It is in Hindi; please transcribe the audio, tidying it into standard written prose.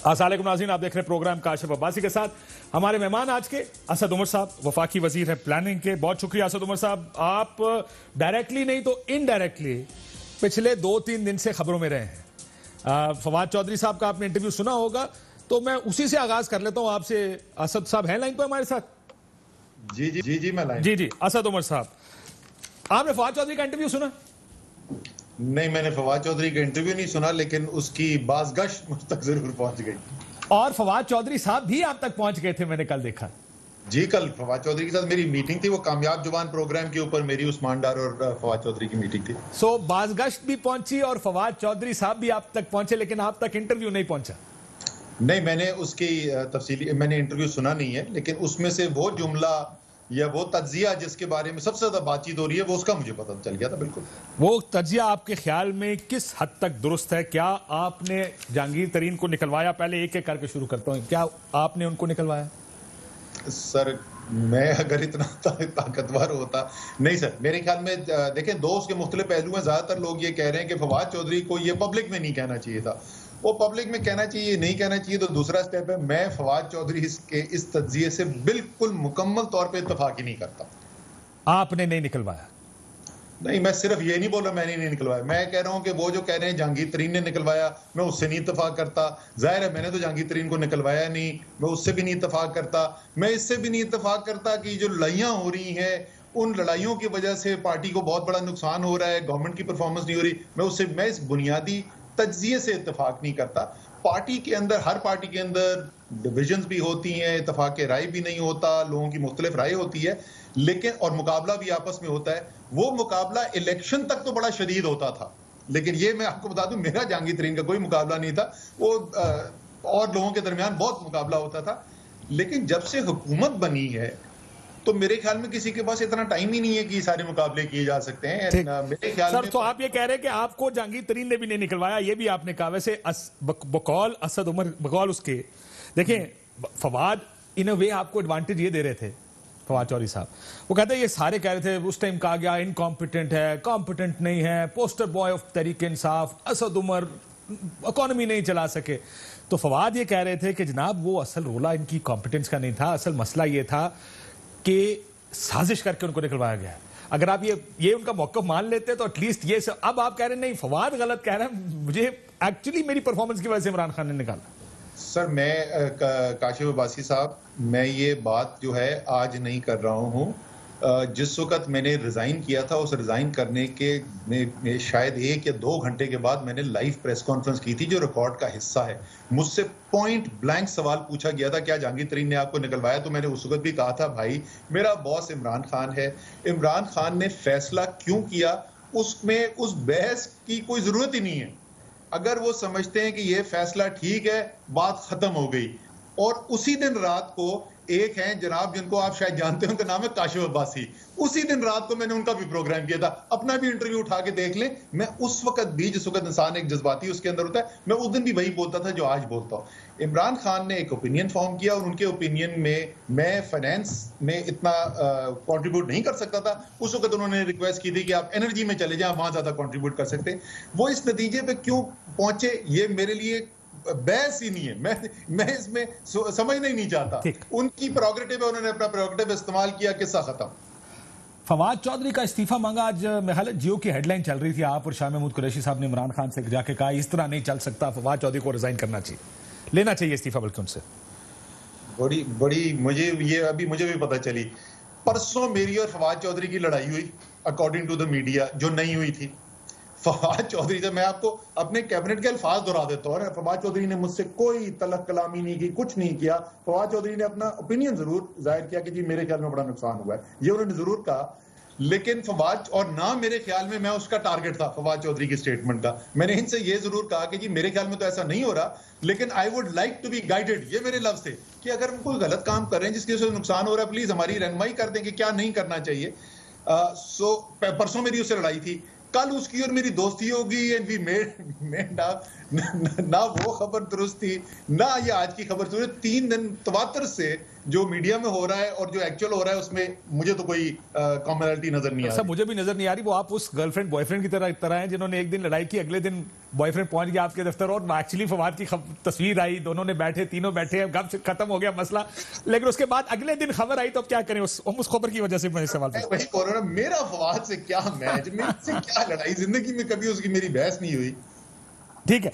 अस्सलाम वालेकुम नाज़रीन, आप देख रहे हैं प्रोग्राम काशिफ अब्बासी के साथ। हमारे मेहमान आज के असद उमर साहब, वफाकी वजीर है प्लानिंग के। बहुत शुक्रिया असद उमर साहब, आप डायरेक्टली नहीं तो इनडायरेक्टली पिछले 2-3 दिन से खबरों में रहे हैं। फवाद चौधरी साहब का आपने इंटरव्यू सुना होगा, तो मैं उसी से आगाज कर लेता हूं आपसे। असद साहब हैं लाइन पर हमारे साथ? जी जी जी जी मैं लाइन। जी असद उमर साहब, आपने फवाद चौधरी का इंटरव्यू सुना? नहीं, मैंने फवाद चौधरी का इंटरव्यू नहीं सुना, लेकिन उसकी बाज़गश्त मुझ तक जरूर पहुंच गई। और फवाद चौधरी साहब भी आप तक पहुंच गए थे, मैंने कल देखा। जी, कल फवाद चौधरी के साथ मेरी मीटिंग थी। वो कामयाब जुबान प्रोग्राम के ऊपर मेरी, उस्मान डार और फवाद चौधरी की मीटिंग थी। सो बाज़गश्त भी पहुंची और फवाद चौधरी साहब भी आप तक पहुंचे, लेकिन आप तक इंटरव्यू नहीं पहुंचा। नहीं, मैंने उसकी तफसीली मैंने इंटरव्यू सुना नहीं है, लेकिन उसमें से वो जुमला या वो तज्जिया जिसके बारे में सबसे ज्यादा बातचीत हो रही है, वो उसका मुझे पता चल गया था। बिल्कुल। वो तज्जिया आपके ख्याल में किस हद तक दुरुस्त है? क्या आपने जहांगीर तरीन को निकलवाया? पहले एक एक करके शुरू करता हूं, क्या आपने उनको निकलवाया? सर, मैं अगर इतना ताकतवर होता, नहीं सर, मेरे ख्याल में देखें, दो उसके मुख्तलिफ पहलू हैं। ज्यादातर लोग ये कह रहे हैं कि फवाद चौधरी को ये पब्लिक में नहीं कहना चाहिए था, वो पब्लिक में कहना चाहिए, नहीं कहना चाहिए। तो दूसरा स्टेप है, मैं फवाद चौधरी के इस तज्जिए से बिल्कुल मुकम्मल तौर पे इत्तेफाक ही नहीं करता। आपने नहीं निकलवाया? नहीं, मैं सिर्फ ये नहीं बोल रहा मैंने नहीं निकलवाया, मैं कह रहा हूं कि वो जो कह रहे हैं जहांगीर तरीन ने निकलवाया, मैं उससे नहीं इत्तेफाक करता। जाहिर है, मैंने तो जहांगीर तरीन को निकलवाया नहीं, मैं उससे भी नहीं इत्तेफाक करता। मैं इससे भी नहीं इत्तेफाक करता कि जो लड़ाइयां हो रही हैं, उन लड़ाइयों की वजह से पार्टी को बहुत बड़ा नुकसान हो रहा है, गवर्नमेंट की परफॉर्मेंस नहीं हो रही, मैं इस बुनियादी तज्जिए से इत्तेफाक नहीं करता। पार्टी के अंदर, हर पार्टी के अंदर डिविजन्स भी होती हैं, इत्तेफाक राय भी नहीं होता, लोगों की मुख्तलिफ राय होती है, लेकिन और मुकाबला भी आपस में होता है। वो मुकाबला इलेक्शन तक तो बड़ा शदीद होता था, लेकिन ये मैं आपको बता दूं, मेरा जहांगीर तरीन का कोई मुकाबला नहीं था। वो और लोगों के दरमियान बहुत मुकाबला होता था। लेकिन जब से हुकूमत बनी है, तो मेरे ख्याल में किसी के पास इतना टाइम ही नहीं है कि सारे मुकाबले किए जा सकते हैं। मेरे ख्याल सर, में तो आप ये कह रहे हैं कि आपको जहांगीर तरीन ने भी नहीं निकलवाया, ये भी आपने कहा। वैसे बकौल असद उमर, बकौल उसके, देखें, फवाद इन अ वे आपको एडवांटेज ये दे रहे थे, फवाद चौधरी साहब। वो कहते हैं, ये सारे कह रहे थे उस टाइम, कहा गया इनकॉम्पिटेंट है, कॉम्पिटेंट नहीं है, poster boy of Tehreek Insaf, Asad Umar economy नहीं चला सके। तो फवाद ये कह रहे थे कि जनाब, वो असल रोला इनकी कॉम्पिटेंस का नहीं था, असल मसला ये था कि साजिश करके उनको निकलवाया गया है। अगर आप ये उनका मौक़िफ़ मान लेते तो एटलीस्ट ये सब। अब आप कह रहे हैं नहीं, फवाद गलत कह रहे हैं, मुझे एक्चुअली मेरी परफॉर्मेंस की वजह से इमरान खान ने निकाला। सर, मैं काशिफ अब्बासी साहब, मैं ये बात जो है आज नहीं कर रहा हूँ। जिस वक्त मैंने रिजाइन किया था, उस रिजाइन करने के शायद 1 या 2 घंटे के बाद मैंने लाइव प्रेस कॉन्फ्रेंस की थी, जो रिकॉर्ड का हिस्सा है। मुझसे पॉइंट ब्लैंक सवाल पूछा गया था, क्या जहांगीर तरीन ने आपको निकलवाया? तो मैंने उस वक्त भी कहा था, भाई, मेरा बॉस इमरान खान है, इमरान खान ने फैसला क्यों किया, उसमें उस बहस की कोई जरूरत ही नहीं है। अगर वो समझते हैं कि ये फैसला ठीक है, बात खत्म हो गई। और उसी दिन रात को एक हैं जनाब, जिनको आप शायद जानते हो, उनका नाम है काशिफ अब्बासी। उसी दिन रात को मैंने उनका भी प्रोग्राम किया था, अपना भी इंटरव्यू उठा के देख लें। मैं उस वक्त भी, जिस वक्त इंसान एक जज्बाती उसके अंदर होता है, मैं उस दिन भी वही बोलता था जो आज बोलता हूं। इमरान खान ने एक ओपिनियन फॉर्म किया, और उनके ओपिनियन में मैं फाइनेंस में इतना कंट्रीब्यूट नहीं कर सकता था। उस वक्त उन्होंने रिक्वेस्ट की थी कि आप एनर्जी में चले जाएं, वहां ज्यादा कंट्रीब्यूट कर सकते हैं। वो इस नतीजे पे क्यों पहुंचे, ये मेरे लिए बहस ही नहीं है। मैं इसमें समझना ही नहीं चाहता। उनकी प्रोग्रेटिव है, उन्होंने अपना प्रोग्रेटिव इस्तेमाल किया, किस्सा खत्म। फवाद चौधरी का इस्तीफा मांगा। आज मेघालय जियो की हेडलाइन चल रही थी, आप और शाह महमूद कुरैशी साहब ने इमरान खान से जाके कहा, इस तरह नहीं चल सकता, फवाद चौधरी को रिजाइन करना चाहिए, लेना चाहिए इस्तीफा, बल्कि उनसे। बड़ी मुझे भी पता चली। परसों मेरी और फवाद चौधरी की लड़ाई हुई, अकॉर्डिंग टू द मीडिया, जो नहीं हुई थी। फवाद चौधरी से, मैं आपको अपने कैबिनेट के अल्फाज दोहरा देता हूँ, फवाद चौधरी ने मुझसे कोई तलक कलामी नहीं की, कुछ नहीं किया। फवाद चौधरी ने अपना ओपिनियन जरूर जाहिर किया कि जी मेरे ख्याल में बड़ा नुकसान हुआ है, ये उन्होंने जरूर कहा। लेकिन फवाद, और ना मेरे ख्याल में मैं उसका टारगेट था फवाद चौधरी की स्टेटमेंट का। मैंने इनसे ये जरूर कहा कि जी मेरे ख्याल में तो ऐसा नहीं हो रहा, लेकिन I would like to be guided, ये मेरे लफ्ज थे, कि अगर हम कोई गलत काम कर रहे हैं जिसकी वजह से नुकसान हो रहा है, प्लीज हमारी रहनुमाई कर दें कि क्या नहीं करना चाहिए। परसों मेरी उससे लड़ाई थी, कल उसकी और मेरी दोस्ती होगी, एंड वी मेड ना वो खबर दुरुस्त थी, ना ये आज की खबर दुरुस्त। 3 दिन तवातर से जो मीडिया में हो रहा है और जो एक्चुअल हो रहा है उसमें मुझे तो कोई कॉमनैलिटी नजर नहीं आ सब रही। मुझे भी नजर नहीं आ रही। वो आप उस गर्लफ्रेंड बॉयफ्रेंड की तरह हैं जिन्होंने एक दिन लड़ाई की, अगले दिन बॉयफ्रेंड पहुंच गया आपके दफ्तर और एक्चुअली फवाद की तस्वीर आई, दोनों ने बैठे, तीनों बैठे, गप से खत्म हो गया मसला। लेकिन उसके बाद अगले दिन खबर आई तो अब क्या करें, उस खबर की वजह से मैं सवाल मैं वही बोल रहा हूँ, मेरा फवाद से क्या मैच, मेरी से क्या लड़ाई, जिंदगी में कभी उसकी मेरी बहस नहीं हुई। ठीक है।